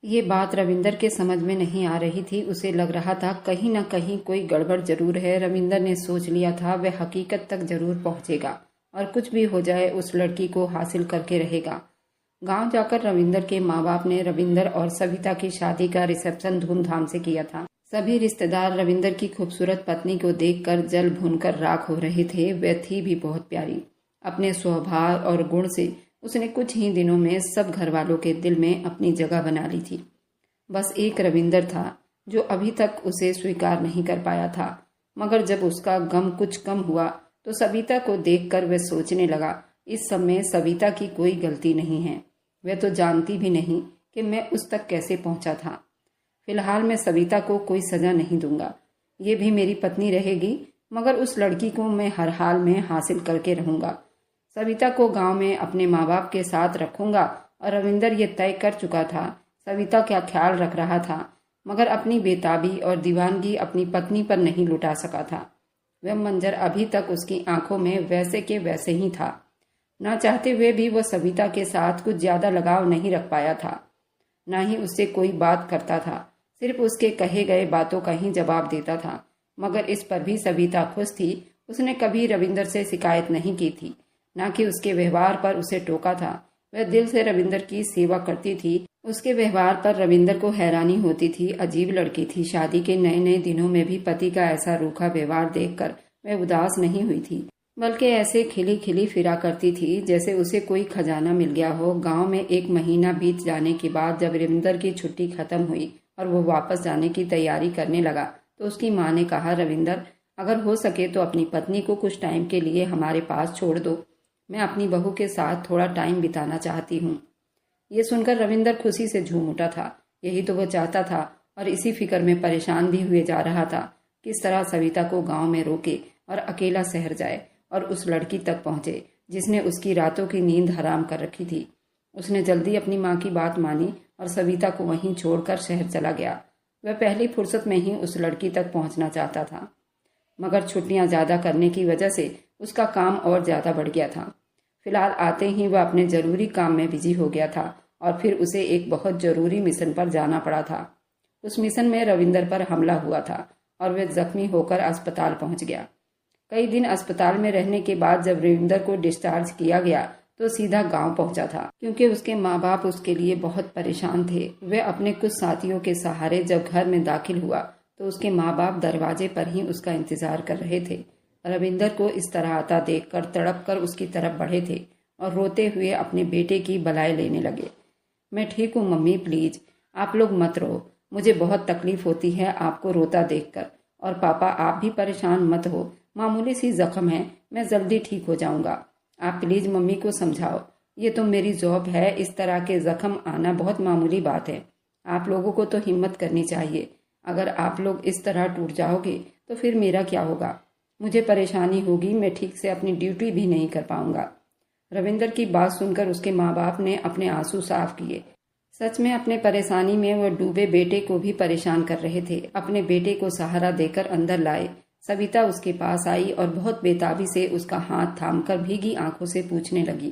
ये बात रविंदर के समझ में नहीं आ रही थी। उसे लग रहा था कहीं न कहीं कोई गड़बड़ जरूर है। रविंदर ने सोच लिया था वह हकीकत तक जरूर पहुंचेगा और कुछ भी हो जाए उस लड़की को हासिल करके रहेगा। गांव जाकर रविंदर के माँ बाप ने रविंदर और सविता की शादी का रिसेप्शन धूमधाम से किया था। सभी रिश्तेदार रविंदर की खूबसूरत पत्नी को देखकर जल भूनकर राख हो रहे थे। वह थी भी बहुत प्यारी। अपने स्वभाव और गुण से उसने कुछ ही दिनों में सब घर वालों के दिल में अपनी जगह बना ली थी। बस एक रविंदर था जो अभी तक उसे स्वीकार नहीं कर पाया था। मगर जब उसका गम कुछ कम हुआ तो सविता को देखकर वह सोचने लगा, इस सब में सविता की कोई गलती नहीं है। वह तो जानती भी नहीं कि मैं उस तक कैसे पहुंचा था। फिलहाल मैं सविता को कोई सजा नहीं दूंगा। ये भी मेरी पत्नी रहेगी, मगर उस लड़की को मैं हर हाल में हासिल करके रहूंगा। सविता को गांव में अपने माँ बाप के साथ रखूंगा। और रविंदर ये तय कर चुका था सविता का ख्याल रख रहा था, मगर अपनी बेताबी और दीवानगी अपनी पत्नी पर नहीं लुटा सका था। वह मंजर अभी तक उसकी आंखों में वैसे के वैसे ही था। ना चाहते हुए भी वह सविता के साथ कुछ ज्यादा लगाव नहीं रख पाया था। ना ही उससे कोई बात करता था, सिर्फ उसके कहे गए बातों का ही जवाब देता था। मगर इस पर भी सविता खुश थी। उसने कभी रविंदर से शिकायत नहीं की थी, ना कि उसके व्यवहार पर उसे टोका था। वह दिल से रविंदर की सेवा करती थी। उसके व्यवहार पर रविंदर को हैरानी होती थी। अजीब लड़की थी। शादी के नए नए दिनों में भी पति का ऐसा रूखा व्यवहार देखकर वह उदास नहीं हुई थी, बल्कि ऐसे खिली खिली फिरा करती थी जैसे उसे कोई खजाना मिल गया हो। गांव में 1 महीना बीत जाने के बाद जब रविंदर की छुट्टी खत्म हुई और वो वापस जाने की तैयारी करने लगा तो उसकी माँ ने कहा, रविंदर, अगर हो सके तो अपनी पत्नी को कुछ टाइम के लिए हमारे पास छोड़ दो। मैं अपनी बहू के साथ थोड़ा टाइम बिताना चाहती हूँ। ये सुनकर रविंदर खुशी से झूम उठा था। यही तो वह चाहता था और इसी फिक्र में परेशान भी हुए जा रहा था। किस तरह सविता को गांव में रोके और अकेला शहर जाए और उस लड़की तक पहुंचे जिसने उसकी रातों की नींद हराम कर रखी थी। उसने जल्दी अपनी माँ की बात मानी और सविता को वहीं छोड़कर शहर चला गया। वह पहली फुर्सत में ही उस लड़की तक पहुंचना चाहता था, मगर छुट्टियां ज्यादा करने की वजह से उसका काम और ज्यादा बढ़ गया था। फिलहाल आते ही वह अपने जरूरी काम में बिजी हो गया था और फिर उसे एक बहुत जरूरी मिशन पर जाना पड़ा था। उस मिशन में रविंदर पर हमला हुआ था और वह जख्मी होकर अस्पताल पहुंच गया। कई दिन अस्पताल में रहने के बाद जब रविंदर को डिस्चार्ज किया गया तो सीधा गांव पहुंचा था, क्योंकि उसके माँ बाप उसके लिए बहुत परेशान थे। वह अपने कुछ साथियों के सहारे जब घर में दाखिल हुआ तो उसके माँ बाप दरवाजे पर ही उसका इंतजार कर रहे थे। रविंदर को इस तरह आता देखकर तड़प कर उसकी तरफ बढ़े थे और रोते हुए अपने बेटे की बलाई लेने लगे। मैं ठीक हूँ मम्मी, प्लीज आप लोग मत रो। मुझे बहुत तकलीफ होती है आपको रोता देखकर। और पापा आप भी परेशान मत हो, मामूली सी जख्म है, मैं जल्दी ठीक हो जाऊंगा। आप प्लीज मम्मी को समझाओ, ये तो मेरी जॉब है। इस तरह के जख्म आना बहुत मामूली बात है। आप लोगों को तो हिम्मत करनी चाहिए। अगर आप लोग इस तरह टूट जाओगे तो फिर मेरा क्या होगा? मुझे परेशानी होगी, मैं ठीक से अपनी ड्यूटी भी नहीं कर पाऊंगा। रविंदर की बात सुनकर उसके माँ बाप ने अपने आंसू साफ किए। सच में अपने परेशानी में वह डूबे बेटे को भी परेशान कर रहे थे। अपने बेटे को सहारा देकर अंदर लाए। सविता उसके पास आई और बहुत बेताबी से उसका हाथ थामकर भीगी आंखों से पूछने लगी,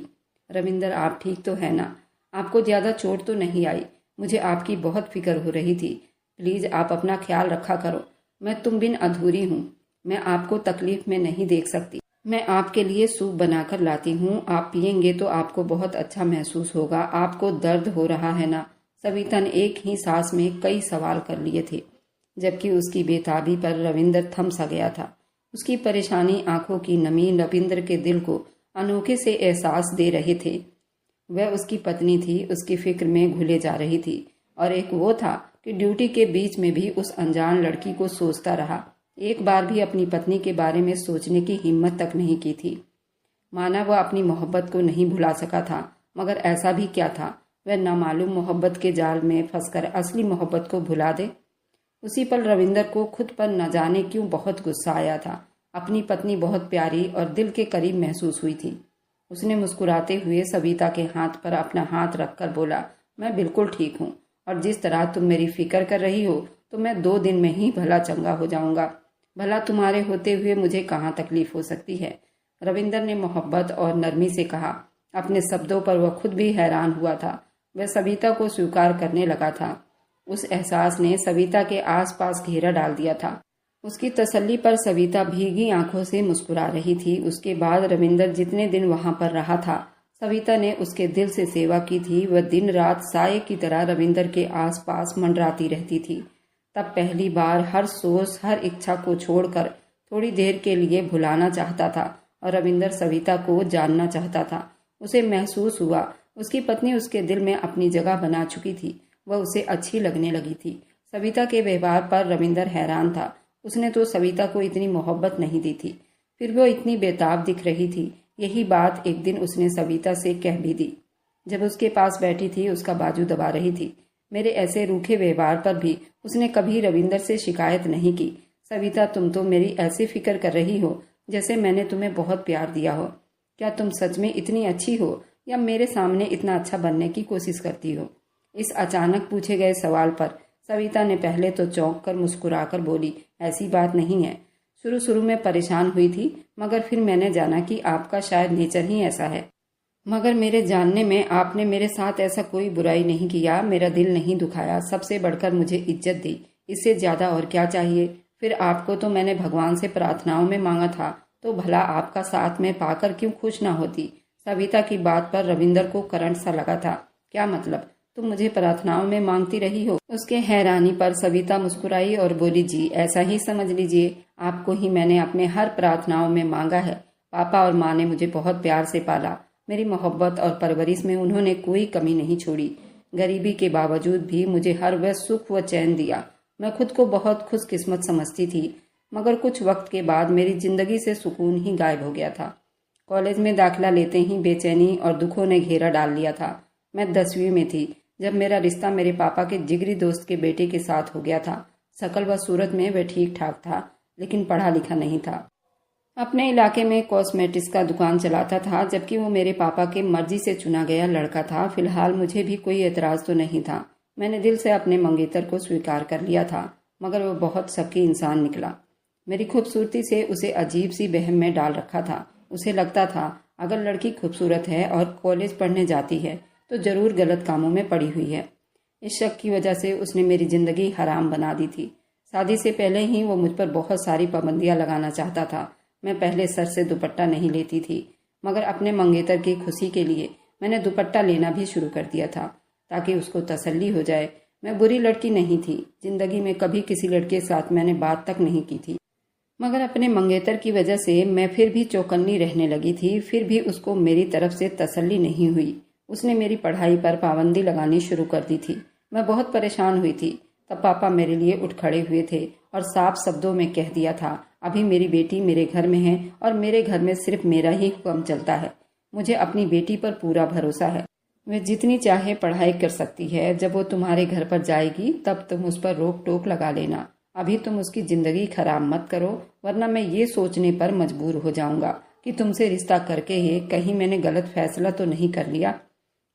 रविंदर आप ठीक तो है ना? आपको ज्यादा चोट तो नहीं आई? मुझे आपकी बहुत फिक्र हो रही थी। प्लीज आप अपना ख्याल रखा करो। मैं तुम बिन अधूरी हूँ। मैं आपको तकलीफ में नहीं देख सकती। मैं आपके लिए सूप बनाकर लाती हूँ, आप पियेंगे तो आपको बहुत अच्छा महसूस होगा। आपको दर्द हो रहा है ना? सविता ने एक ही सांस में कई सवाल कर लिए थे, जबकि उसकी बेताबी पर रविंदर थम सा गया था। उसकी परेशानी, आंखों की नमी रविंदर के दिल को अनोखे से एहसास दे रहे थे। वह उसकी पत्नी थी, उसकी फिक्र में घुले जा रही थी। और एक वो था कि ड्यूटी के बीच में भी उस अनजान लड़की को सोचता रहा। एक बार भी अपनी पत्नी के बारे में सोचने की हिम्मत तक नहीं की थी। माना वह अपनी मोहब्बत को नहीं भुला सका था, मगर ऐसा भी क्या था वह नामालूम मोहब्बत के जाल में फंसकर असली मोहब्बत को भुला दे। उसी पल रविंदर को खुद पर न जाने क्यों बहुत गुस्सा आया था। अपनी पत्नी बहुत प्यारी और दिल के करीब महसूस हुई थी। उसने मुस्कुराते हुए सविता के हाथ पर अपना हाथ रखकर बोला, मैं बिल्कुल ठीक हूँ और जिस तरह तुम मेरी फिक्र कर रही हो तो मैं 2 दिन में ही भला चंगा हो जाऊंगा। भला तुम्हारे होते हुए मुझे कहाँ तकलीफ हो सकती है? रविंदर ने मोहब्बत और नरमी से कहा। अपने शब्दों पर वह खुद भी हैरान हुआ था। वह सविता को स्वीकार करने लगा था। उस एहसास ने सविता के आसपास घेरा डाल दिया था। उसकी तसल्ली पर सविता भीगी आंखों से मुस्कुरा रही थी। उसके बाद रविंदर जितने दिन वहां पर रहा था, सविता ने उसके दिल से सेवा की थी। वह दिन रात साये की तरह रविंदर के आसपास मंडराती रहती थी। तब पहली बार हर सोच, हर इच्छा को छोड़कर थोड़ी देर के लिए भुलाना चाहता था और रविंदर सविता को जानना चाहता था। उसे महसूस हुआ उसकी पत्नी उसके दिल में अपनी जगह बना चुकी थी। वह उसे अच्छी लगने लगी थी। सविता के व्यवहार पर रविंदर हैरान था। उसने तो सविता को इतनी मोहब्बत नहीं दी थी, फिर वो इतनी बेताब दिख रही थी। यही बात एक दिन उसने सविता से कह भी दी। जब उसके पास बैठी थी, उसका बाजू दबा रही थी। मेरे ऐसे रूखे व्यवहार पर भी उसने कभी रविंदर से शिकायत नहीं की। सविता, तुम तो मेरी ऐसी फिक्र कर रही हो जैसे मैंने तुम्हें बहुत प्यार दिया हो। क्या तुम सच में इतनी अच्छी हो या मेरे सामने इतना अच्छा बनने की कोशिश करती हो? इस अचानक पूछे गए सवाल पर सविता ने पहले तो चौंक कर मुस्कुराकर बोली, ऐसी बात नहीं है। शुरू में परेशान हुई थी, मगर फिर मैंने जाना कि आपका शायद नेचर ही ऐसा है। मगर मेरे जानने में आपने मेरे साथ ऐसा कोई बुराई नहीं किया, मेरा दिल नहीं दुखाया, सबसे बढ़कर मुझे इज्जत दी। इससे ज्यादा और क्या चाहिए? फिर आपको तो मैंने भगवान से प्रार्थनाओं में मांगा था, तो भला आपका साथ में पाकर क्यों खुश ना होती? सविता की बात पर रविंदर को करंट सा लगा था। क्या मतलब? तुम मुझे प्रार्थनाओं में मांगती रही हो? उसके हैरानी पर सविता मुस्कुराई और बोली, जी ऐसा ही समझ लीजिए, आपको ही मैंने अपने हर प्रार्थनाओं में मांगा है। पापा और माँ ने मुझे बहुत प्यार से पाला। मेरी मोहब्बत और परवरिश में उन्होंने कोई कमी नहीं छोड़ी। गरीबी के बावजूद भी मुझे हर वह सुख व चैन दिया। मैं खुद को बहुत खुशकिस्मत समझती थी, मगर कुछ वक्त के बाद मेरी जिंदगी से सुकून ही गायब हो गया था। कॉलेज में दाखिला लेते ही बेचैनी और दुखों ने घेरा डाल लिया था। मैं 10वीं में थी जब मेरा रिश्ता मेरे पापा के जिगरी दोस्त के बेटे के साथ हो गया था। शकल व सूरत में वह ठीक ठाक था, लेकिन पढ़ा लिखा नहीं था। अपने इलाके में कॉस्मेटिक्स का दुकान चलाता था, जबकि वो मेरे पापा के मर्जी से चुना गया लड़का था। फिलहाल मुझे भी कोई एतराज तो नहीं था। मैंने दिल से अपने मंगेतर को स्वीकार कर लिया था, मगर वो बहुत शक्की इंसान निकला। मेरी खूबसूरती से उसे अजीब सी वहम में डाल रखा था। उसे लगता था अगर लड़की खूबसूरत है और कॉलेज पढ़ने जाती है तो जरूर गलत कामों में पड़ी हुई है। इस शक की वजह से उसने मेरी जिंदगी हराम बना दी थी। शादी से पहले ही वो मुझ पर बहुत सारी पाबंदियां लगाना चाहता था। मैं पहले सर से दुपट्टा नहीं लेती थी, मगर अपने मंगेतर की खुशी के लिए मैंने दुपट्टा लेना भी शुरू कर दिया था, ताकि उसको तसल्ली हो जाए। मैं बुरी लड़की नहीं थी। जिंदगी में कभी किसी लड़के के साथ मैंने बात तक नहीं की थी, मगर अपने मंगेतर की वजह से मैं फिर भी चौकन्नी रहने लगी थी। फिर भी उसको मेरी तरफ से तसल्ली नहीं हुई। उसने मेरी पढ़ाई पर पाबंदी लगानी शुरू कर दी थी। मैं बहुत परेशान हुई थी। तब पापा मेरे लिए उठ खड़े हुए थे और साफ शब्दों में कह दिया था, अभी मेरी बेटी मेरे घर में है और मेरे घर में सिर्फ मेरा ही हुक्म चलता है। मुझे अपनी बेटी पर पूरा भरोसा है। वह जितनी चाहे पढ़ाई कर सकती है। जब वो तुम्हारे घर पर जाएगी तब तुम उस पर रोक टोक लगा लेना। अभी तुम उसकी जिंदगी खराब मत करो, वरना मैं ये सोचने पर मजबूर हो जाऊंगा कि तुमसे रिश्ता करके ही कहीं मैंने गलत फैसला तो नहीं कर लिया।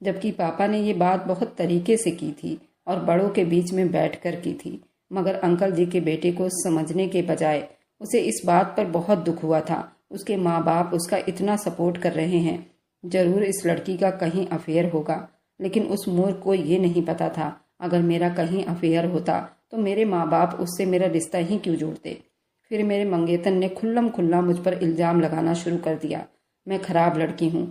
जबकि पापा ने ये बात बहुत तरीके से की थी और बड़ों के बीच में बैठकर की थी, मगर अंकल जी के बेटे को समझने के बजाय उसे इस बात पर बहुत दुख हुआ था। उसके माँ बाप उसका इतना सपोर्ट कर रहे हैं। जरूर इस लड़की का कहीं अफेयर होगा, लेकिन उस मूर्ख को ये नहीं पता था अगर मेरा कहीं अफेयर होता तो मेरे माँ बाप उससे मेरा रिश्ता ही क्यों जोड़ते। फिर मेरे मंगेतर ने खुल्लम खुल्ला मुझ पर इल्जाम लगाना शुरू कर दिया। मैं खराब लड़की हूँ,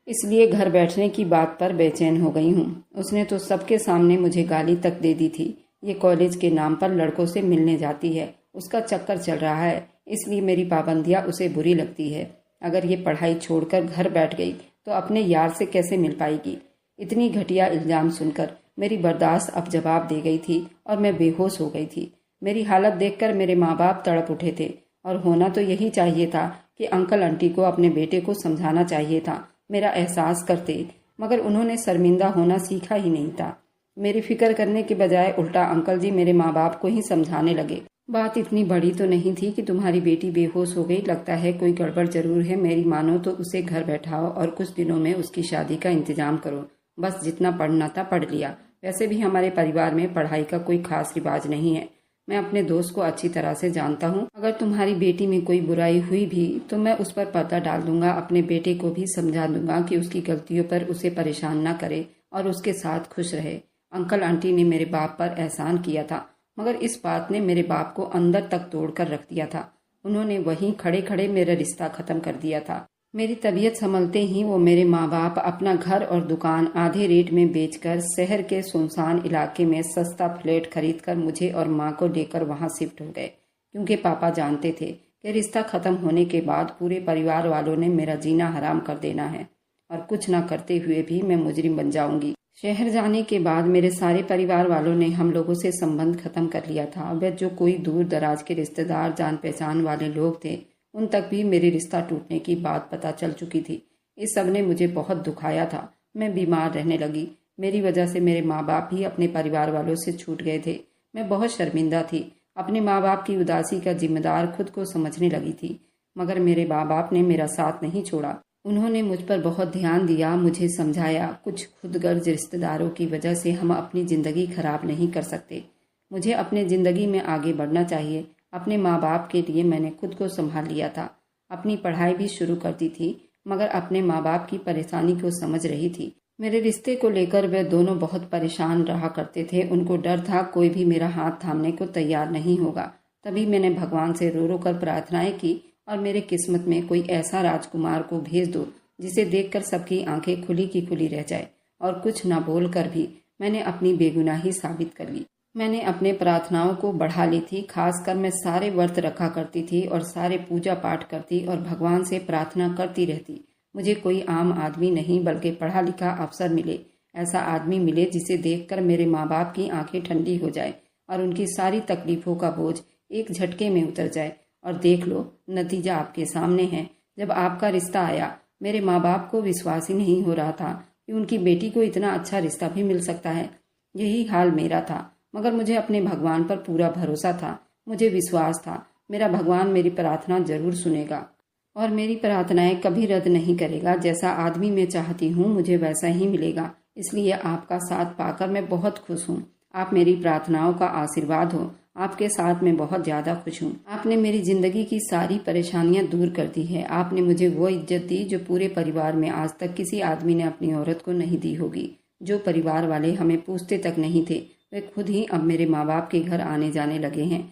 इसलिए घर बैठने की बात पर बेचैन हो गई हूँ। उसने तो सबके सामने मुझे गाली तक दे दी थी। ये कॉलेज के नाम पर लड़कों से मिलने जाती है, उसका चक्कर चल रहा है, इसलिए मेरी पाबंदियां उसे बुरी लगती है। अगर ये पढ़ाई छोड़कर घर बैठ गई तो अपने यार से कैसे मिल पाएगी। इतनी घटिया इल्जाम सुनकर मेरी बर्दाश्त अब जवाब दे गई थी और मैं बेहोश हो गई थी। मेरी हालत देखकर मेरे माँ बाप तड़प उठे थे और होना तो यही चाहिए था कि अंकल आंटी को अपने बेटे को समझाना चाहिए था, मेरा एहसास करते, मगर उन्होंने शर्मिंदा होना सीखा ही नहीं था। मेरी फिक्र करने के बजाय उल्टा अंकल जी मेरे माँ बाप को ही समझाने लगे। बात इतनी बड़ी तो नहीं थी कि तुम्हारी बेटी बेहोश हो गई, लगता है कोई गड़बड़ जरूर है। मेरी मानो तो उसे घर बैठाओ और कुछ दिनों में उसकी शादी का इंतजाम करो। बस जितना पढ़ना था पढ़ लिया। वैसे भी हमारे परिवार में पढ़ाई का कोई खास रिवाज नहीं है। मैं अपने दोस्त को अच्छी तरह से जानता हूँ। अगर तुम्हारी बेटी में कोई बुराई हुई भी तो मैं उस पर पर्दा डाल दूंगा। अपने बेटे को भी समझा दूंगा कि उसकी गलतियों पर उसे परेशान न करे और उसके साथ खुश रहे। अंकल आंटी ने मेरे बाप पर एहसान किया था, मगर इस बात ने मेरे बाप को अंदर तक तोड़कर रख दिया था। उन्होंने वहीं खड़े खड़े मेरा रिश्ता खत्म कर दिया था। मेरी तबीयत संभलते ही वो मेरे माँ बाप अपना घर और दुकान आधे रेट में बेचकर शहर के सुनसान इलाके में सस्ता फ्लैट खरीदकर मुझे और माँ को लेकर वहाँ शिफ्ट हो गए, क्योंकि पापा जानते थे कि रिश्ता खत्म होने के बाद पूरे परिवार वालों ने मेरा जीना हराम कर देना है और कुछ न करते हुए भी मैं मुजरिम बन जाऊंगी। शहर जाने के बाद मेरे सारे परिवार वालों ने हम लोगों से संबंध खत्म कर लिया था। वह जो कोई दूर दराज के रिश्तेदार जान पहचान वाले लोग थे, उन तक भी मेरे रिश्ता टूटने की बात पता चल चुकी थी। इस सब ने मुझे बहुत दुखाया था। मैं बीमार रहने लगी। मेरी वजह से मेरे माँ बाप भी अपने परिवार वालों से छूट गए थे। मैं बहुत शर्मिंदा थी। अपने माँ बाप की उदासी का जिम्मेदार खुद को समझने लगी थी, मगर मेरे माँ बाप ने मेरा साथ नहीं छोड़ा। उन्होंने मुझ पर बहुत ध्यान दिया, मुझे समझाया कुछ खुदगर्ज रिश्तेदारों की वजह से हम अपनी ज़िंदगी खराब नहीं कर सकते। मुझे अपने ज़िंदगी में आगे बढ़ना चाहिए। अपने माँ बाप के लिए मैंने खुद को संभाल लिया था। अपनी पढ़ाई भी शुरू कर दी थी, मगर अपने माँ बाप की परेशानी को समझ रही थी। मेरे रिश्ते को लेकर वे दोनों बहुत परेशान रहा करते थे। उनको डर था कोई भी मेरा हाथ थामने को तैयार नहीं होगा। तभी मैंने भगवान से रो रो कर प्रार्थनाएं की और मेरे किस्मत में कोई ऐसा राजकुमार को भेज दो जिसे देखकर सबकी आंखें खुली की खुली रह जाए। और कुछ न बोल कर भी मैंने अपनी बेगुनाही साबित कर ली। मैंने अपने प्रार्थनाओं को बढ़ा ली थी। खासकर मैं सारे व्रत रखा करती थी और सारे पूजा पाठ करती और भगवान से प्रार्थना करती रहती। मुझे कोई आम आदमी नहीं बल्कि पढ़ा लिखा अफसर मिले, ऐसा आदमी मिले जिसे देखकर मेरे माँ बाप की आंखें ठंडी हो जाए और उनकी सारी तकलीफों का बोझ एक झटके में उतर जाए। और देख लो, नतीजा आपके सामने है। जब आपका रिश्ता आया, मेरे माँ बाप को विश्वास ही नहीं हो रहा था कि उनकी बेटी को इतना अच्छा रिश्ता भी मिल सकता है। यही हाल मेरा था, मगर मुझे अपने भगवान पर पूरा भरोसा था। मुझे विश्वास था मेरा भगवान मेरी प्रार्थना जरूर सुनेगा और मेरी प्रार्थनाएं कभी रद्द नहीं करेगा। जैसा आदमी मैं चाहती हूँ मुझे वैसा ही मिलेगा। इसलिए आपका साथ पाकर मैं बहुत खुश हूँ। आप मेरी प्रार्थनाओं का आशीर्वाद हो। आपके साथ मैं बहुत ज़्यादा खुश हूँ। आपने मेरी ज़िंदगी की सारी परेशानियाँ दूर कर दी है। आपने मुझे वो इज्जत दी जो पूरे परिवार में आज तक किसी आदमी ने अपनी औरत को नहीं दी होगी। जो परिवार वाले हमें पूछते तक नहीं थे, वे खुद ही अब मेरे माँ बाप के घर आने जाने लगे हैं।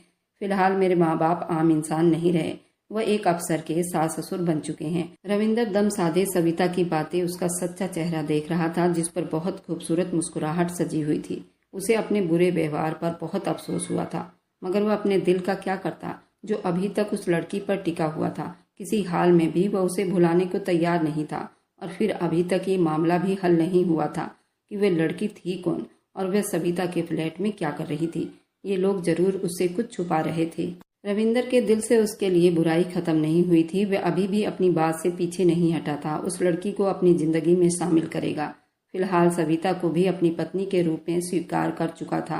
फिलहाल मेरे माँ बाप आम इंसान नहीं रहे, वह एक अफसर के सास ससुर बन चुके हैं। रविंदर दम साधे सविता की बातें उसका सच्चा चेहरा देख रहा था, जिस पर बहुत खूबसूरत मुस्कुराहट सजी हुई थी। उसे अपने बुरे व्यवहार पर बहुत अफसोस हुआ था, मगर वह अपने दिल का क्या करता जो अभी तक उस लड़की पर टिका हुआ था। किसी हाल में भी वह उसे भुलाने को तैयार नहीं था। और फिर अभी तक ये मामला भी हल नहीं हुआ था कि वह लड़की थी कौन और वह सविता के फ्लैट में क्या कर रही थी। ये लोग जरूर उससे कुछ छुपा रहे थे। रविंदर के दिल से उसके लिए बुराई खत्म नहीं हुई थी। वह अभी भी अपनी बात से पीछे नहीं हटा था। उस लड़की को अपनी जिंदगी में शामिल करेगा। फिलहाल सविता को भी अपनी पत्नी के रूप में स्वीकार कर चुका था।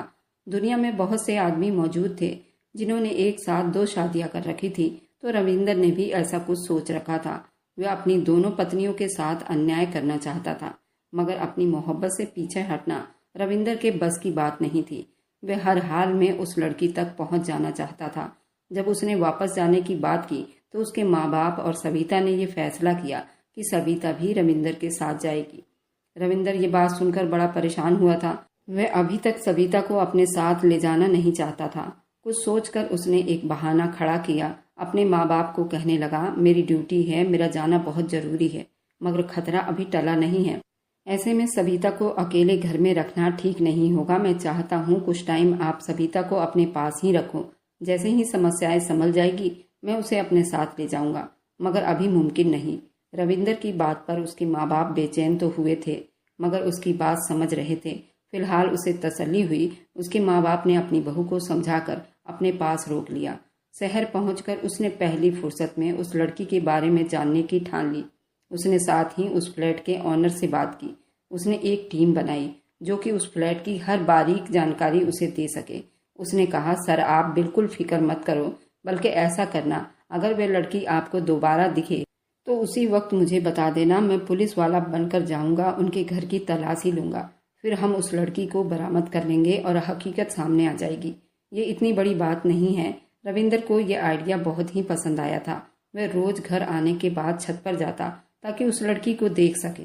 दुनिया में बहुत से आदमी मौजूद थे जिन्होंने एक साथ 2 शादियां कर रखी थी, तो रविंदर ने भी ऐसा कुछ सोच रखा था। वह अपनी दोनों पत्नियों के साथ अन्याय करना चाहता था, मगर अपनी मोहब्बत से पीछे हटना रविंदर के बस की बात नहीं थी। वह हर हाल में उस लड़की तक पहुंच जाना चाहता था। जब उसने वापस जाने की बात की तो उसके माँ बाप और सविता ने यह फैसला किया कि सविता भी रविंदर के साथ जाएगी। रविंदर ये बात सुनकर बड़ा परेशान हुआ था। वह अभी तक सविता को अपने साथ ले जाना नहीं चाहता था। कुछ सोचकर उसने एक बहाना खड़ा किया। अपने माँ बाप को कहने लगा, मेरी ड्यूटी है, मेरा जाना बहुत जरूरी है, मगर खतरा अभी टला नहीं है। ऐसे में सविता को अकेले घर में रखना ठीक नहीं होगा। मैं चाहता हूँ कुछ टाइम आप सविता को अपने पास ही रखो। जैसे ही समस्याएं संभल जाएगी मैं उसे अपने साथ ले जाऊंगा, मगर अभी मुमकिन नहीं। रविंदर की बात पर उसके माँ बाप बेचैन तो हुए थे, मगर उसकी बात समझ रहे थे। फिलहाल उसे तसल्ली हुई। उसके माँ बाप ने अपनी बहू को समझाकर अपने पास रोक लिया। शहर पहुंचकर उसने पहली फुर्सत में उस लड़की के बारे में जानने की ठान ली। उसने साथ ही उस फ्लैट के ऑनर से बात की। उसने एक टीम बनाई जो कि उस फ्लैट की हर बारीक जानकारी उसे दे सके। उसने कहा, सर आप बिल्कुल फिक्र मत करो, बल्कि ऐसा करना, अगर वह लड़की आपको दोबारा दिखे तो उसी वक्त मुझे बता देना। मैं पुलिस वाला बनकर जाऊंगा, उनके घर की तलाशी लूंगा। फिर हम उस लड़की को बरामद कर लेंगे और हकीकत सामने आ जाएगी। ये इतनी बड़ी बात नहीं है। रविंदर को यह आइडिया बहुत ही पसंद आया था। वह रोज घर आने के बाद छत पर जाता ताकि उस लड़की को देख सके।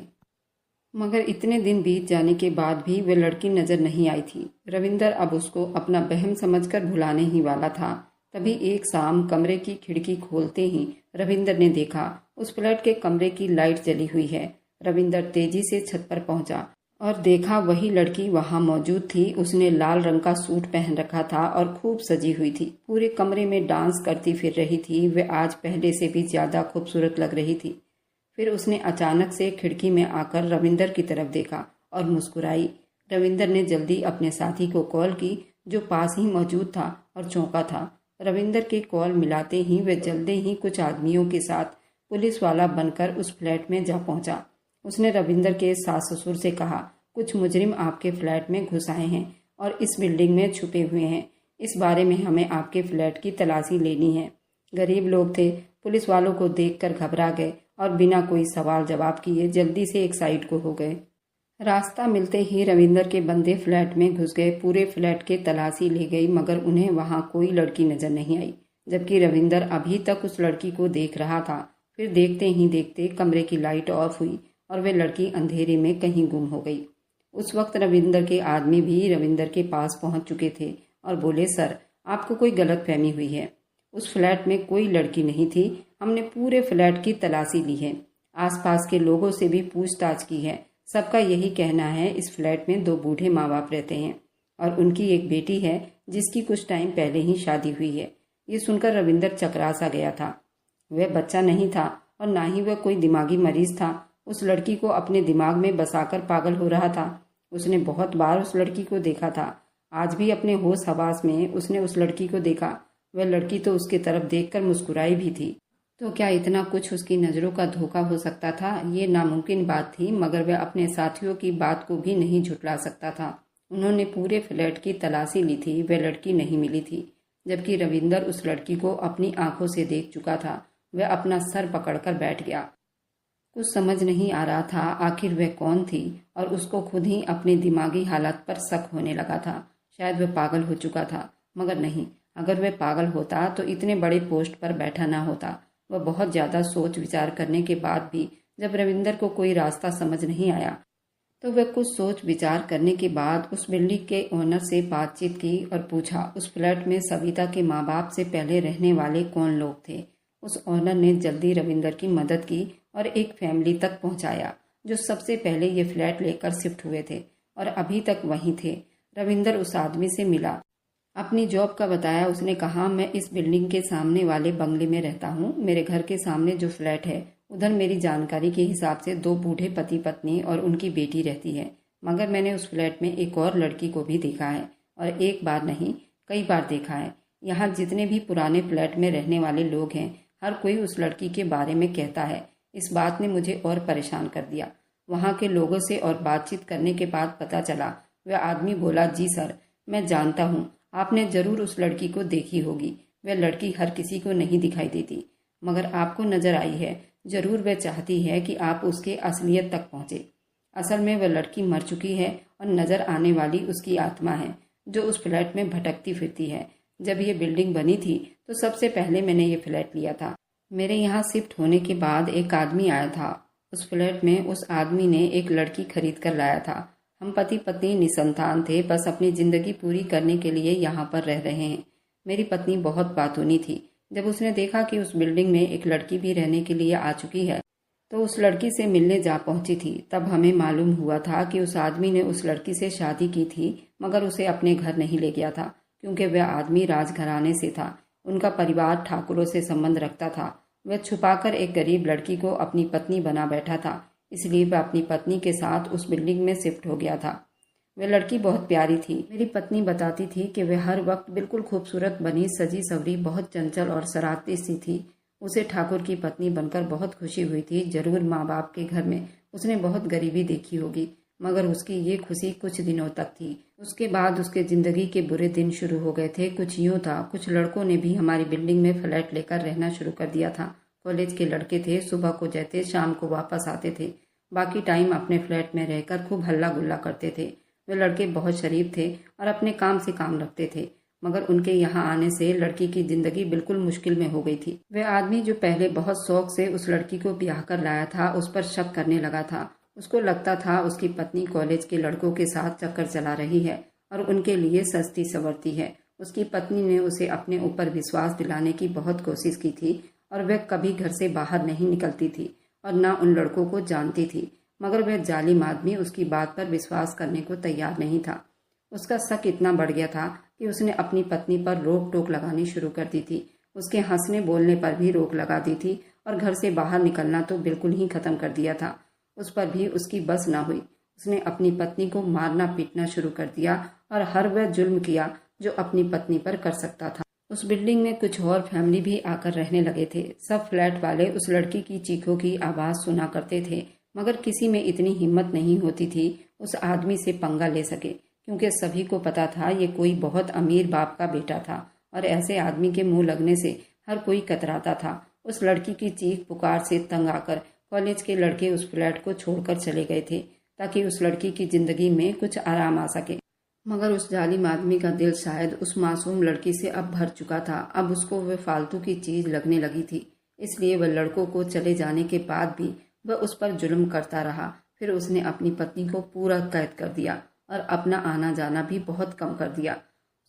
मगर इतने दिन बीत जाने के बाद भी वह लड़की नजर नहीं आई थी। रविंदर अब उसको अपना बहम समझकर भुलाने ही वाला था। तभी एक शाम कमरे की खिड़की खोलते ही रविंदर ने देखा उस फ्लैट के कमरे की लाइट जली हुई है। रविंदर तेजी से छत पर पहुंचा और देखा वही लड़की वहां मौजूद थी। उसने लाल रंग का सूट पहन रखा था और खूब सजी हुई थी। पूरे कमरे में डांस करती फिर रही थी। वह आज पहले से भी ज्यादा खूबसूरत लग रही थी। फिर उसने अचानक से खिड़की में आकर रविंदर की तरफ देखा और मुस्कुराई। रविंदर ने जल्दी अपने साथी को कॉल की जो पास ही मौजूद था और चौंका था। रविंदर के कॉल मिलाते ही वह जल्दी ही कुछ आदमियों के साथ पुलिस वाला बनकर उस फ्लैट में जा पहुंचा। उसने रविंदर के सास ससुर से कहा, कुछ मुजरिम आपके फ्लैट में घुस आए हैं और इस बिल्डिंग में छुपे हुए हैं। इस बारे में हमें आपके फ्लैट की तलाशी लेनी है। गरीब लोग थे, पुलिस वालों को देखकर घबरा गए और बिना कोई सवाल जवाब किए जल्दी से एक साइड को हो गए। रास्ता मिलते ही रविंदर के बंदे फ्लैट में घुस गए। पूरे फ्लैट के तलाशी ले गई मगर उन्हें वहां कोई लड़की नजर नहीं आई, जबकि रविंदर अभी तक उस लड़की को देख रहा था। फिर देखते ही देखते कमरे की लाइट ऑफ हुई और वह लड़की अंधेरे में कहीं गुम हो गई। उस वक्त रविंदर के आदमी भी रविंदर के पास पहुंच चुके थे और बोले, सर आपको कोई गलतफहमी हुई है। उस फ्लैट में कोई लड़की नहीं थी। हमने पूरे फ्लैट की तलाशी ली है, आसपास के लोगों से भी पूछताछ की है। सबका यही कहना है इस फ्लैट में 2 बूढ़े माँ बाप रहते हैं और उनकी एक बेटी है जिसकी कुछ टाइम पहले ही शादी हुई है। ये सुनकर रविंदर चकरा सा गया था। वह बच्चा नहीं था और ना ही वह कोई दिमागी मरीज था। उस लड़की को अपने दिमाग में बसाकर पागल हो रहा था। उसने बहुत बार उस लड़की को देखा था। आज भी अपने होश हवास में उसने उस लड़की को देखा। वह लड़की तो उसकी तरफ देखकर मुस्कुराई भी थी। तो क्या इतना कुछ उसकी नज़रों का धोखा हो सकता था? ये नामुमकिन बात थी, मगर वह अपने साथियों की बात को भी नहीं झुठला सकता था। उन्होंने पूरे फ्लैट की तलाशी ली थी, वह लड़की नहीं मिली थी, जबकि रविंदर उस लड़की को अपनी आंखों से देख चुका था। वह अपना सर पकड़कर बैठ गया। कुछ समझ नहीं आ रहा था आखिर वह कौन थी और उसको खुद ही अपने दिमागी हालात पर शक होने लगा था। शायद वह पागल हो चुका था, मगर नहीं, अगर वह पागल होता तो इतने बड़े पोस्ट पर बैठा ना होता। वह बहुत ज़्यादा सोच विचार करने के बाद भी जब रविंदर को कोई रास्ता समझ नहीं आया तो वह कुछ सोच विचार करने के बाद उस बिल्डिंग के ओनर से बातचीत की और पूछा उस फ्लैट में सविता के माँ बाप से पहले रहने वाले कौन लोग थे। उस ओनर ने जल्दी रविंदर की मदद की और एक फैमिली तक पहुंचाया जो सबसे पहले ये फ्लैट लेकर शिफ्ट हुए थे और अभी तक वहीं थे। रविंदर उस आदमी से मिला, अपनी जॉब का बताया। उसने कहा, मैं इस बिल्डिंग के सामने वाले बंगले में रहता हूँ। मेरे घर के सामने जो फ्लैट है उधर मेरी जानकारी के हिसाब से 2 बूढ़े पति पत्नी और उनकी बेटी रहती है, मगर मैंने उस फ्लैट में एक और लड़की को भी देखा है और एक बार नहीं कई बार देखा है। यहाँ जितने भी पुराने फ्लैट में रहने वाले लोग हैं हर कोई उस लड़की के बारे में कहता है। इस बात ने मुझे और परेशान कर दिया। वहाँ के लोगों से और बातचीत करने के बाद पता चला। वह आदमी बोला, जी सर, मैं जानता हूँ, आपने जरूर उस लड़की को देखी होगी। वह लड़की हर किसी को नहीं दिखाई देती, मगर आपको नजर आई है। जरूर वह चाहती है कि आप उसके असलियत तक पहुंचे। असल में वह लड़की मर चुकी है और नजर आने वाली उसकी आत्मा है जो उस फ्लैट में भटकती फिरती है। जब ये बिल्डिंग बनी थी तो सबसे पहले मैंने ये फ्लैट लिया था। मेरे यहाँ शिफ्ट होने के बाद एक आदमी आया था उस फ्लैट में। उस आदमी ने एक लड़की खरीद कर लाया था। हम पति पत्नी निसंतान थे, बस अपनी जिंदगी पूरी करने के लिए यहाँ पर रह रहे हैं। मेरी पत्नी बहुत बातूनी थी। जब उसने देखा कि उस बिल्डिंग में एक लड़की भी रहने के लिए आ चुकी है तो उस लड़की से मिलने जा पहुंची थी। तब हमें मालूम हुआ था कि उस आदमी ने उस लड़की से शादी की थी, मगर उसे अपने घर नहीं ले गया था क्योंकि वह आदमी राजघराने से था। उनका परिवार ठाकुरों से संबंध रखता था। वह छुपाकर एक गरीब लड़की को अपनी पत्नी बना बैठा था, इसलिए वह अपनी पत्नी के साथ उस बिल्डिंग में शिफ्ट हो गया था। वह लड़की बहुत प्यारी थी। मेरी पत्नी बताती थी कि वह हर वक्त बिल्कुल खूबसूरत बनी सजी सवरी, बहुत चंचल और शरारती सी थी। उसे ठाकुर की पत्नी बनकर बहुत खुशी हुई थी। जरूर माँ बाप के घर में उसने बहुत गरीबी देखी होगी, मगर उसकी ये खुशी कुछ दिनों तक थी। उसके बाद उसके जिंदगी के बुरे दिन शुरू हो गए थे। कुछ यूँ था, कुछ लड़कों ने भी हमारी बिल्डिंग में फ्लैट लेकर रहना शुरू कर दिया था। कॉलेज के लड़के थे, सुबह को जाते शाम को वापस आते थे। बाकी टाइम अपने फ्लैट में रहकर खूब हल्ला गुल्ला करते थे। वे लड़के बहुत शरीफ थे और अपने काम से काम रखते थे, मगर उनके यहाँ आने से लड़की की जिंदगी बिल्कुल मुश्किल में हो गई थी। वह आदमी जो पहले बहुत शौक से उस लड़की को ब्याह कर लाया था उस पर शक करने लगा था। उसको लगता था उसकी पत्नी कॉलेज के लड़कों के साथ चक्कर चला रही है और उनके लिए सस्ती संवरती है। उसकी पत्नी ने उसे अपने ऊपर विश्वास दिलाने की बहुत कोशिश की थी और वह कभी घर से बाहर नहीं निकलती थी और न उन लड़कों को जानती थी, मगर वह जालिम आदमी उसकी बात पर विश्वास करने को तैयार नहीं था। उसका शक इतना बढ़ गया था कि उसने अपनी पत्नी पर रोक टोक लगानी शुरू कर दी थी। उसके हंसने बोलने पर भी रोक लगा दी थी और घर से बाहर निकलना तो बिल्कुल ही खत्म कर दिया था। उस पर भी उसकी बस ना हुई। उसने अपनी पत्नी को मारना पीटना शुरू कर दिया और हर वह जुल्म किया जो अपनी पत्नी पर कर सकता था। उस बिल्डिंग में कुछ और फैमिली भी आकर रहने लगे थे। सब फ्लैट वाले उस लड़की की चीखों की आवाज सुना करते थे, मगर किसी में इतनी हिम्मत नहीं होती थी उस आदमी से पंगा ले सके, क्योंकि सभी को पता था ये कोई बहुत अमीर बाप का बेटा था और ऐसे आदमी के मुंह लगने से हर कोई कतराता था। उस लड़की की चीख पुकार से तंग आकर कॉलेज के लड़के उस फ्लैट को छोड़कर चले गए थे ताकि उस लड़की की जिंदगी में कुछ आराम आ सके। मगर उस जालिम आदमी का दिल शायद उस मासूम लड़की से अब भर चुका था। अब उसको वह फालतू की चीज लगने लगी थी, इसलिए वह लड़कों को चले जाने के बाद भी वह उस पर जुल्म करता रहा। फिर उसने अपनी पत्नी को पूरा कैद कर दिया और अपना आना जाना भी बहुत कम कर दिया।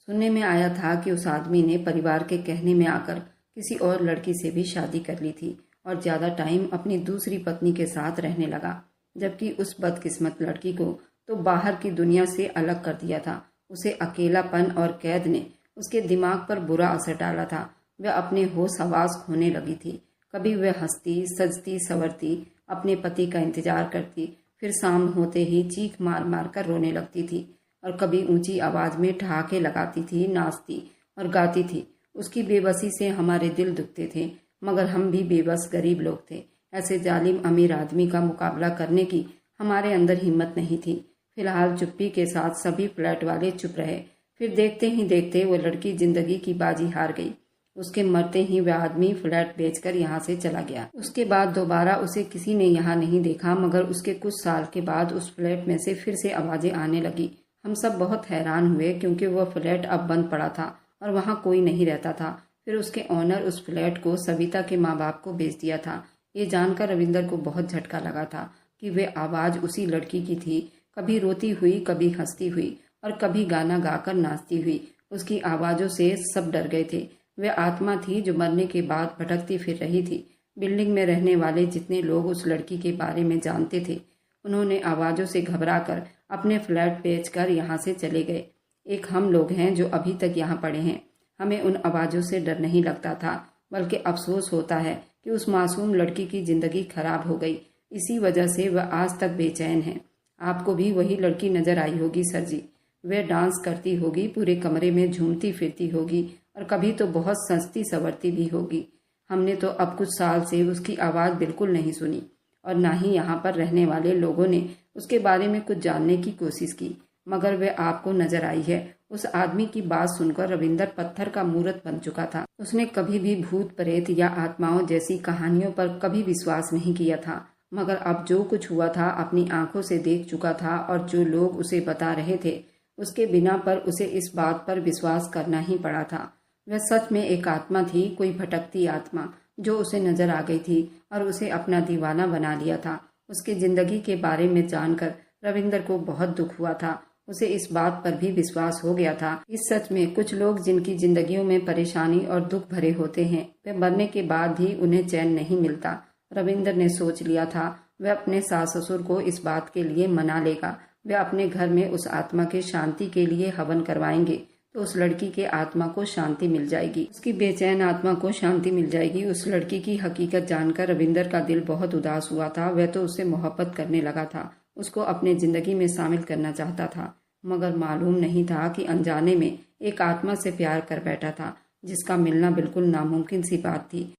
सुनने में आया था कि उस आदमी ने परिवार के कहने में आकर किसी और लड़की से भी शादी कर ली थी और ज्यादा टाइम अपनी दूसरी पत्नी के साथ रहने लगा, जबकि उस बदकिस्मत लड़की को तो बाहर की दुनिया से अलग कर दिया था। उसे अकेलापन और कैद ने उसके दिमाग पर बुरा असर डाला था। वह अपने होश हवास खोने लगी थी। कभी वह हंसती सजती संवरती अपने पति का इंतजार करती, फिर शाम होते ही चीख मार मार कर रोने लगती थी और कभी ऊंची आवाज में ठहाके लगाती थी, नाचती और गाती थी। उसकी बेबसी से हमारे दिल दुखते थे, मगर हम भी बेबस गरीब लोग थे। ऐसे जालिम अमीर आदमी का मुकाबला करने की हमारे अंदर हिम्मत नहीं थी। फिलहाल चुप्पी के साथ सभी फ्लैट वाले चुप रहे। फिर देखते ही देखते वो लड़की जिंदगी की बाजी हार गई। उसके मरते ही वह आदमी फ्लैट बेचकर यहाँ से चला गया। उसके बाद दोबारा उसे किसी ने यहाँ नहीं देखा, मगर उसके कुछ साल के बाद उस फ्लैट में से फिर से आवाजें आने लगी। हम सब बहुत हैरान हुए, क्योंकि वह फ्लैट अब बंद पड़ा था और वहाँ कोई नहीं रहता था। फिर उसके ऑनर उस फ्लैट को सविता के माँ बाप को बेच दिया था। ये जानकर रविंदर को बहुत झटका लगा था कि वे आवाज उसी लड़की की थी, कभी रोती हुई, कभी हंसती हुई और कभी गाना गाकर नाचती हुई। उसकी आवाजों से सब डर गए थे। वह आत्मा थी जो मरने के बाद भटकती फिर रही थी। बिल्डिंग में रहने वाले जितने लोग उस लड़की के बारे में जानते थे, उन्होंने आवाजों से घबराकर अपने फ्लैट बेचकर यहाँ से चले गए। एक हम लोग हैं जो अभी तक यहाँ पड़े हैं। हमें उन आवाजों से डर नहीं लगता था, बल्कि अफसोस होता है कि उस मासूम लड़की की जिंदगी खराब हो गई। इसी वजह से वह आज तक बेचैन है। आपको भी वही लड़की नजर आई होगी सर जी। वह डांस करती होगी, पूरे कमरे में झूमती फिरती होगी और कभी तो बहुत सस्ती संवरती भी होगी। हमने तो अब कुछ साल से उसकी आवाज बिल्कुल नहीं सुनी और ना ही यहाँ पर रहने वाले लोगों ने उसके बारे में कुछ जानने की कोशिश की, मगर वह आपको नजर आई है। उस आदमी की बात सुनकर रविंदर पत्थर का मूर्त बन चुका था। उसने कभी भी भूत प्रेत या आत्माओं जैसी कहानियों पर कभी विश्वास नहीं किया था, मगर अब जो कुछ हुआ था अपनी आंखों से देख चुका था और जो लोग उसे बता रहे थे उसके बिना पर उसे इस बात पर विश्वास करना ही पड़ा था। वह सच में एक आत्मा थी, कोई भटकती आत्मा जो उसे नजर आ गई थी और उसे अपना दीवाना बना लिया था। उसकी जिंदगी के बारे में जानकर रविंदर को बहुत दुख हुआ था। उसे इस बात पर भी विश्वास हो गया था इस सच में कुछ लोग जिनकी जिंदगियों में परेशानी और दुख भरे होते हैं, वे मरने के बाद भी उन्हें चैन नहीं मिलता। रविंदर ने सोच लिया था वह अपने सास ससुर को इस बात के लिए मना लेगा। वे अपने घर में उस आत्मा के शांति के लिए हवन करवाएंगे तो उस लड़की के आत्मा को शांति मिल जाएगी, उसकी बेचैन आत्मा को शांति मिल जाएगी। उस लड़की की हकीकत जानकर रविंदर का दिल बहुत उदास हुआ था। वह तो उससे मोहब्बत करने लगा था, उसको अपने जिंदगी में शामिल करना चाहता था, मगर मालूम नहीं था कि अनजाने में एक आत्मा से प्यार कर बैठा था जिसका मिलना बिल्कुल नामुमकिन सी बात थी।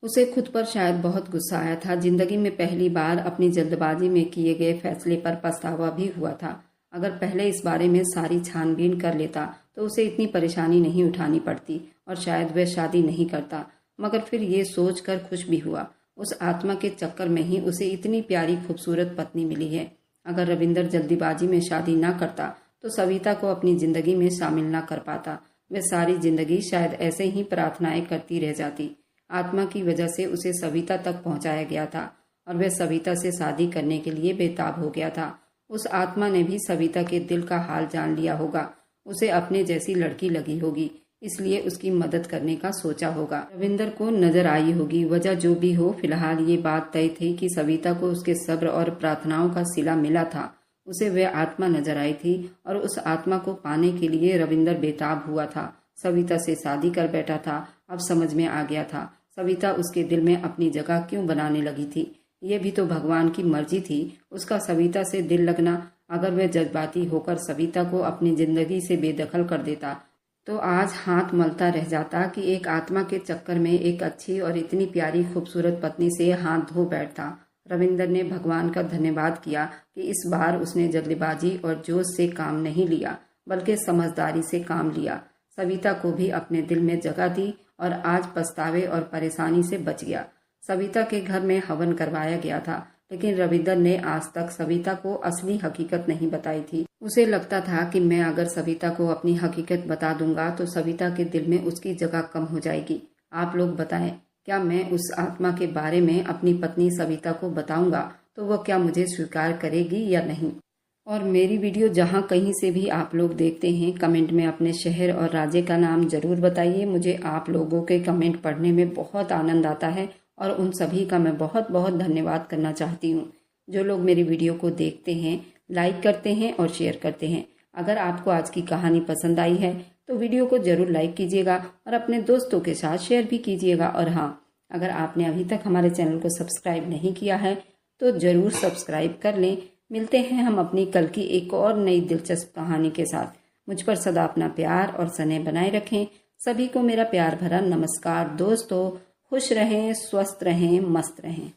उसे खुद पर शायद बहुत गुस्सा आया था। जिंदगी में पहली बार अपनी जल्दबाजी में किए गए फैसले पर पछतावा भी हुआ था। अगर पहले इस बारे में सारी छानबीन कर लेता तो उसे इतनी परेशानी नहीं उठानी पड़ती और शायद वह शादी नहीं करता। मगर फिर ये सोच कर खुश भी हुआ, उस आत्मा के चक्कर में ही उसे इतनी प्यारी खूबसूरत पत्नी मिली है। अगर रविंदर जल्दीबाजी में शादी न करता तो सविता को अपनी जिंदगी में शामिल न कर पाता। वह सारी जिंदगी शायद ऐसे ही प्रार्थनाएं करती रह जाती। आत्मा की वजह से उसे सविता तक पहुंचाया गया था और वह सविता से शादी करने के लिए बेताब हो गया था। उस आत्मा ने भी सविता के दिल का हाल जान लिया होगा। उसे अपने जैसी लड़की लगी होगी, इसलिए उसकी मदद करने का सोचा होगा। रविंदर को नजर आई होगी। वजह जो भी हो, फिलहाल ये बात तय थी कि सविता को उसके सब्र और प्रार्थनाओं का सिला मिला था। उसे वह आत्मा नजर आई थी और उस आत्मा को पाने के लिए रविंदर बेताब हुआ था। सविता से शादी कर बैठा था। अब समझ में आ गया था सविता उसके दिल में अपनी जगह क्यों बनाने लगी थी। ये भी तो भगवान की मर्जी थी, उसका सविता से दिल लगना। अगर वह जज्बाती होकर सविता को अपनी जिंदगी से बेदखल कर देता तो आज हाथ मलता रह जाता कि एक आत्मा के चक्कर में एक अच्छी और इतनी प्यारी खूबसूरत पत्नी से हाथ धो बैठता। रविंदर ने भगवान का धन्यवाद किया कि इस बार उसने जल्दबाजी और जोश से काम नहीं लिया, बल्कि समझदारी से काम लिया। सविता को भी अपने दिल में जगह दी और आज पछतावे और परेशानी से बच गया। सविता के घर में हवन करवाया गया था, लेकिन रविंदर ने आज तक सविता को असली हकीकत नहीं बताई थी। उसे लगता था कि मैं अगर सविता को अपनी हकीकत बता दूंगा तो सविता के दिल में उसकी जगह कम हो जाएगी। आप लोग बताएं, क्या मैं उस आत्मा के बारे में अपनी पत्नी सविता को बताऊंगा तो वह क्या मुझे स्वीकार करेगी या नहीं। और मेरी वीडियो जहां कहीं से भी आप लोग देखते हैं, कमेंट में अपने शहर और राज्य का नाम जरूर बताइए। मुझे आप लोगों के कमेंट पढ़ने में बहुत आनंद आता है और उन सभी का मैं बहुत बहुत धन्यवाद करना चाहती हूँ। जो लोग मेरी वीडियो को देखते हैं, लाइक करते हैं और शेयर करते हैं। अगर आपको आज की कहानी पसंद आई है तो वीडियो को जरूर लाइक कीजिएगा और अपने दोस्तों के साथ शेयर भी कीजिएगा। और हाँ, अगर आपने अभी तक हमारे चैनल को सब्सक्राइब नहीं किया है तो जरूर सब्सक्राइब कर लें। मिलते हैं हम अपनी कल की एक और नई दिलचस्प कहानी के साथ। मुझ पर सदा अपना प्यार और स्नेह बनाए रखें। सभी को मेरा प्यार भरा नमस्कार। दोस्तों, खुश रहें, स्वस्थ रहें, मस्त रहें।